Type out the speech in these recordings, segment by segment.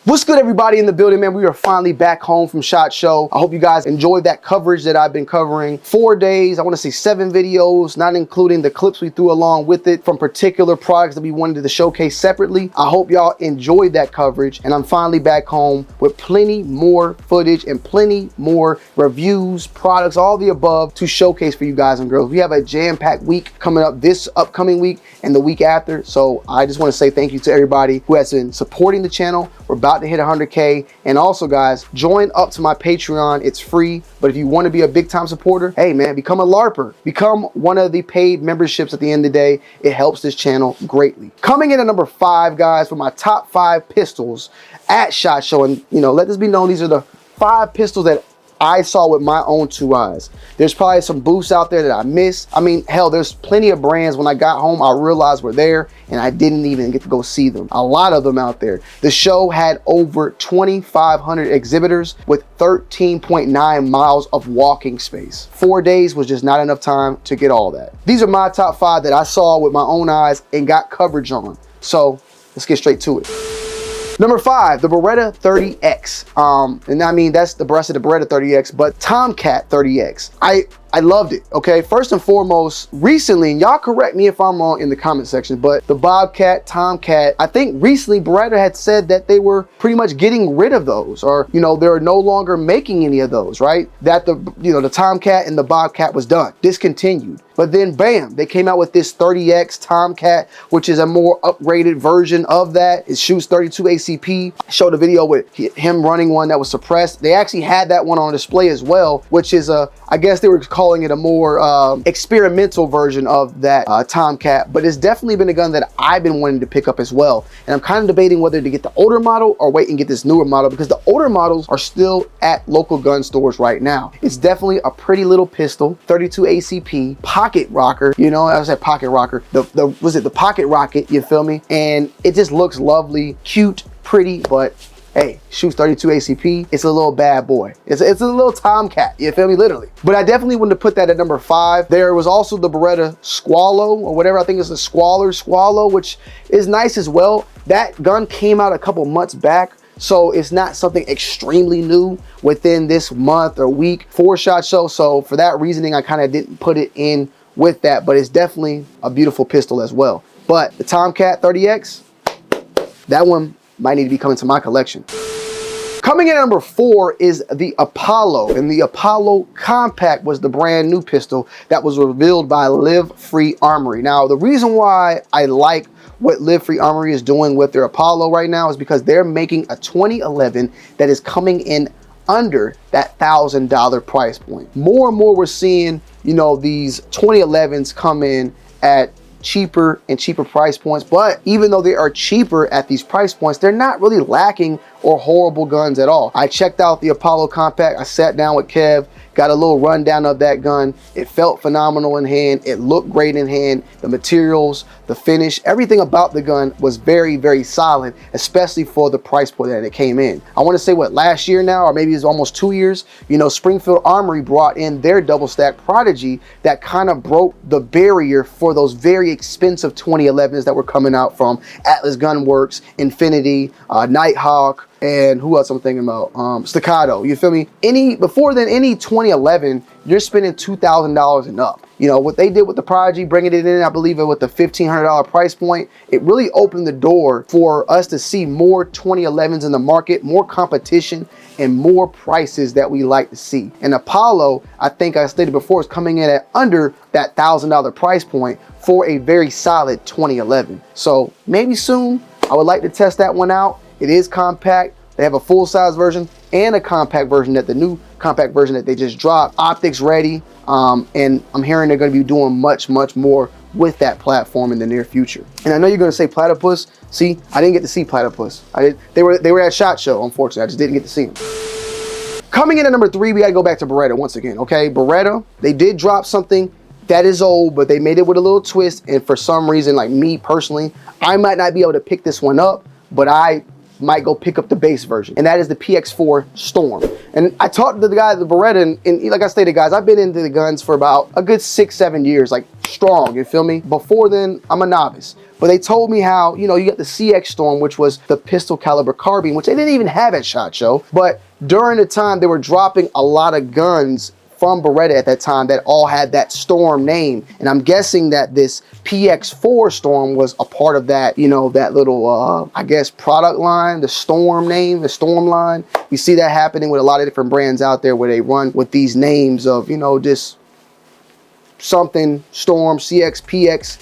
What's good, everybody in the building, man? We are finally back home from SHOT Show. I hope you guys enjoyed that coverage that I've been covering. 4 days, I want to say 7 videos, not including the clips we threw along with it from particular products that we wanted to showcase separately. I hope y'all enjoyed that coverage, and I'm finally back home with plenty more footage and plenty more reviews, products, all the above to showcase for you guys and girls. We have a jam-packed week coming up this upcoming week and the week after, so I just want to say thank you to everybody who has been supporting the channel. We're about to hit 100K, and also guys, join up to my Patreon. It's free, but if you want to be a big time supporter, hey man, become a LARPer, become one of the paid memberships. At the end of the day, it helps this channel greatly. Coming in at number 5, guys, for my top 5 pistols at SHOT Show, and you know, let this be known, these are the 5 pistols that I saw with my own 2 eyes. There's probably some booths out there that I missed. I mean, hell, there's plenty of brands when I got home I realized were there and I didn't even get to go see them. A lot of them out there. The show had over 2,500 exhibitors with 13.9 miles of walking space. 4 days was just not enough time to get all that. These are my top 5 that I saw with my own eyes and got coverage on. So let's get straight to it. Number 5, the Beretta 30X. And I mean, that's the rest of the Beretta 30X, but Tomcat 30X. I loved it, okay? First and foremost, recently, and y'all correct me if I'm wrong in the comment section, but the Bobcat, Tomcat, I think recently Beretta had said that they were pretty much getting rid of those, or, you know, they're no longer making any of those, right? That the Tomcat and the Bobcat was done, discontinued. But then bam, they came out with this 30X Tomcat, which is a more upgraded version of that. It shoots 32 ACP. I showed a video with him running one that was suppressed. They actually had that one on display as well, which is I guess they were calling it a more experimental version of that Tomcat, but it's definitely been a gun that I've been wanting to pick up as well. And I'm kind of debating whether to get the older model or wait and get this newer model, because the older models are still at local gun stores right now. It's definitely a pretty little pistol, 32 ACP, pocket rocker, you know, I said pocket rocker, was it the pocket rocket, you feel me? And it just looks lovely, cute, pretty, but hey, shoots 32 ACP. It's a little bad boy. It's a little Tomcat, you feel me, literally. But I definitely wanted to put that at number 5. There was also the Beretta Squallow, or whatever, I think it's the Squallow, which is nice as well. That gun came out a couple months back, so it's not something extremely new within this month or week for SHOT Show. So for that reasoning, I kind of didn't put it in with that, but it's definitely a beautiful pistol as well. But the Tomcat 30X, that one might need to be coming to my collection. Coming in at number 4 is the Apollo, and the Apollo Compact was the brand new pistol that was revealed by Live Free Armory. Now, the reason why I like what Live Free Armory is doing with their Apollo right now is because they're making a 2011 that is coming in under that $1,000 price point. More and more we're seeing, you know, these 2011s come in at cheaper and cheaper price points, but even though they are cheaper at these price points, they're not really lacking or horrible guns at all. I checked out the Apollo Compact. I sat down with Kev, got a little rundown of that gun. It felt phenomenal in hand. It looked great in hand. The materials, the finish, everything about the gun was very, very solid, especially for the price point that it came in. I want to say, what, last year now, or maybe it's almost 2 years, you know, Springfield Armory brought in their double stack Prodigy that kind of broke the barrier for those very expensive 2011s that were coming out from Atlas Gun Works, Infinity, Nighthawk, and who else I'm thinking about? Staccato, you feel me? Before then, any 2011, you're spending $2,000 and up. You know, what they did with the Prodigy, bringing it in, I believe, with the $1,500 price point, it really opened the door for us to see more 2011s in the market, more competition, and more prices that we like to see. And Apollo, I think I stated before, is coming in at under that $1,000 price point for a very solid 2011. So maybe soon, I would like to test that one out. It is compact. They have a full-size version and a compact version, that the new compact version that they just dropped. Optics ready, and I'm hearing they're going to be doing much, much more with that platform in the near future. And I know you're going to say Platypus. See, I didn't get to see Platypus. They were at SHOT Show, unfortunately. I just didn't get to see them. Coming in at number 3, we got to go back to Beretta once again, okay? Beretta, they did drop something that is old, but they made it with a little twist, and for some reason, like me personally, I might not be able to pick this one up, but I might go pick up the base version, and that is the PX4 Storm. And I talked to the guy at the Beretta, and like I stated, guys, I've been into the guns for about a good 6-7 years, like strong, you feel me? Before then, I'm a novice. But they told me how, you know, you got the CX Storm, which was the pistol caliber carbine, which they didn't even have at SHOT Show. But during the time, they were dropping a lot of guns from Beretta at that time that all had that Storm name. And I'm guessing that this PX4 Storm was a part of that, you know, that little, I guess, product line, the Storm name, the Storm line. You see that happening with a lot of different brands out there where they run with these names of, you know, just something, Storm, CX, PX.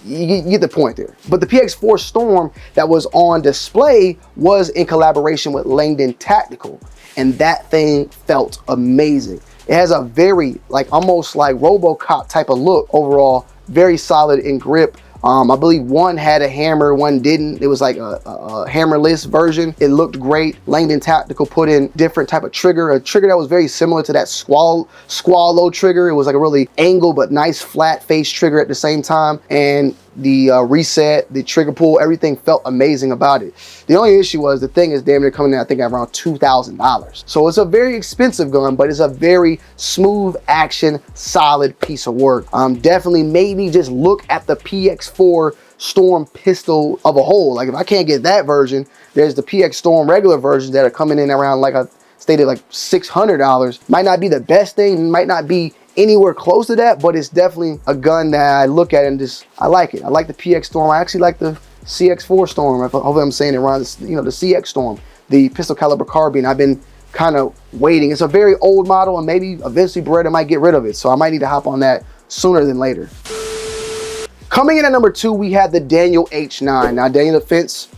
You get the point there. But the PX4 Storm that was on display was in collaboration with Langdon Tactical, and that thing felt amazing. It has a very, like, almost like RoboCop type of look overall, very solid in grip. I believe one had a hammer, one didn't. It was like a hammerless version. It looked great. Langdon Tactical put in different type of trigger, a trigger that was very similar to that Squallow trigger. It was like a really angled but nice flat face trigger at the same time. And the reset, the trigger pull, everything felt amazing about it. The only issue was the thing is damn near coming in, I think, at around $2,000. So it's a very expensive gun, but it's a very smooth action, solid piece of work. Definitely made me just look at the PX4 Storm pistol of a whole. Like, if I can't get that version, there's the PX Storm regular versions that are coming in around, like I stated, like $600. Might not be the best thing, might not be anywhere close to that, but it's definitely a gun that I look at and just, I like it. I like the PX Storm. I actually like the CX4 Storm. Hopefully I'm saying it right. You know, the CX Storm, the pistol caliber carbine. I've been kind of waiting. It's a very old model, and maybe eventually Beretta might get rid of it. So I might need to hop on that sooner than later. Coming in at number 2, we had the Daniel H9. Now, Daniel Defense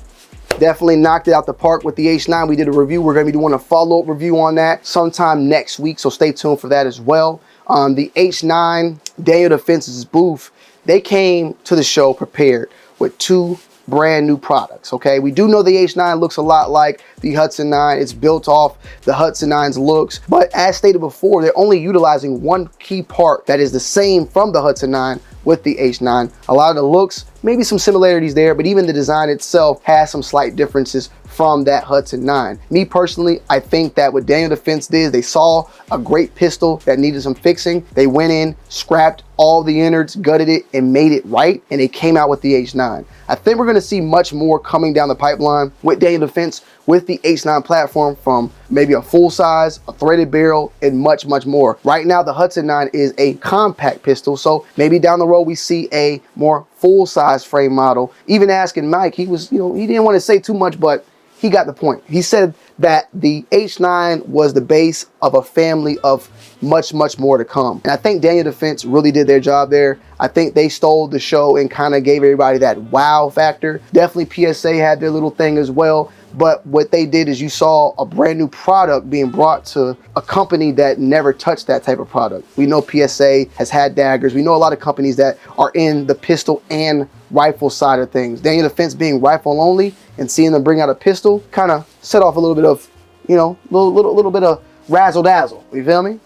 definitely knocked it out the park with the H9. We did a review. We're going to be doing a follow-up review on that sometime next week, so stay tuned for that as well. The H9, Daniel Defense's booth, they came to the show prepared with 2 brand new products, okay? We do know the H9 looks a lot like the Hudson 9. It's built off the Hudson 9's looks, but as stated before, they're only utilizing one key part that is the same from the Hudson 9 with the H9. A lot of the looks, maybe some similarities there, but even the design itself has some slight differences from that Hudson 9. Me personally, I think that what Daniel Defense did, they saw a great pistol that needed some fixing. They went in, scrapped all the innards, gutted it, and made it right, and they came out with the H9. I think we're gonna see much more coming down the pipeline with Daniel Defense with the H9 platform, from maybe a full size, a threaded barrel, and much, much more. Right now, the Hudson 9 is a compact pistol, so maybe down the road we see a more full size frame model. Even asking Mike, he was, you know, he didn't want to say too much, but he got the point. He said that the H9 was the base of a family of much, much more to come. And I think Daniel Defense really did their job there. I think they stole the show and kind of gave everybody that wow factor. Definitely PSA had their little thing as well. But what they did is you saw a brand new product being brought to a company that never touched that type of product. We know PSA has had daggers. We know a lot of companies that are in the pistol and rifle side of things. Daniel Defense being rifle only and seeing them bring out a pistol kind of set off a little bit of, you know, little bit of razzle dazzle. You feel me?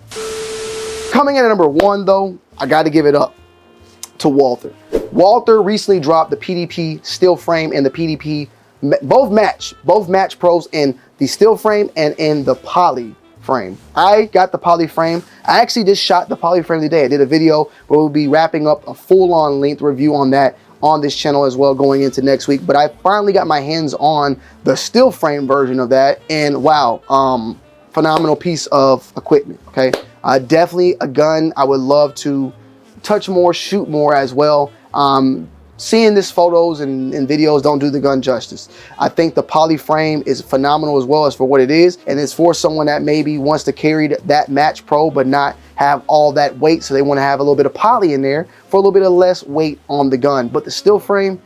Coming in at number 1 though, I got to give it up to Walther. Walther recently dropped the PDP steel frame and the PDP both match pros in the steel frame and in the poly frame. I got the poly frame. I actually just shot the poly frame today. I did a video where we'll be wrapping up a full-on length review on that on this channel as well going into next week. But I finally got my hands on the steel frame version of that, and wow, phenomenal piece of equipment. Okay, definitely a gun I would love to touch more, shoot more as well. Seeing this photos and videos don't do the gun justice. I think the poly frame is phenomenal as well as for what it is, and it's for someone that maybe wants to carry that match pro but not have all that weight, so they want to have a little bit of poly in there for a little bit of less weight on the gun. But the steel frame,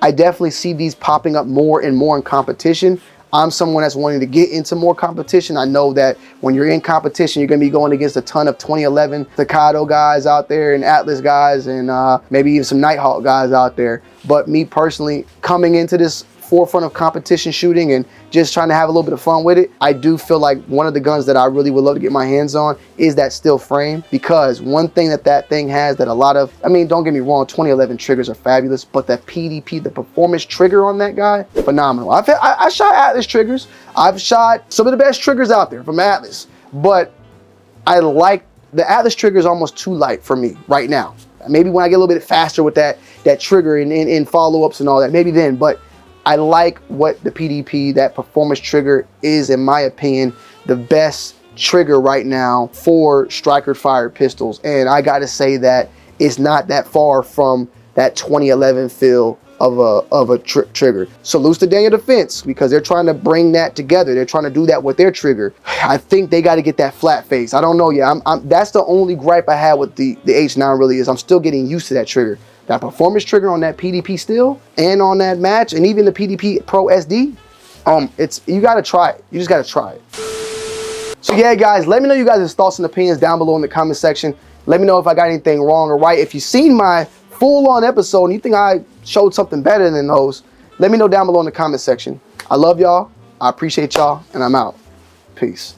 I definitely see these popping up more and more in competition. I'm someone that's wanting to get into more competition. I know that when you're in competition, you're going to be going against a ton of 2011 Staccato guys out there and Atlas guys and maybe even some Nighthawk guys out there. But me personally, coming into this forefront of competition shooting and just trying to have a little bit of fun with it, I do feel like one of the guns that I really would love to get my hands on is that steel frame, because one thing that thing has that a lot of, I mean, don't get me wrong, 2011 triggers are fabulous, but that PDP, the performance trigger on that guy, phenomenal. I shot Atlas triggers. I've shot some of the best triggers out there from Atlas, but I like the Atlas trigger is almost too light for me right now. Maybe when I get a little bit faster with that trigger and follow-ups and all that, maybe then, but I like what the PDP, that performance trigger, is, in my opinion, the best trigger right now for striker fired pistols. And I gotta say that it's not that far from that 2011 feel of a trigger. Salute to Daniel Defense, because they're trying to bring that together. They're trying to do that with their trigger. I think they got to get that flat face. I don't know yet. That's the only gripe I had with the H9 really, is I'm still getting used to that trigger. That performance trigger on that PDP still, and on that match, and even the PDP Pro SD, you got to try it. You just got to try it. So yeah, guys, let me know you guys' thoughts and opinions down below in the comment section. Let me know if I got anything wrong or right. If you've seen my full-on episode and you think I showed something better than those, let me know down below in the comment section. I love y'all. I appreciate y'all, and I'm out. Peace.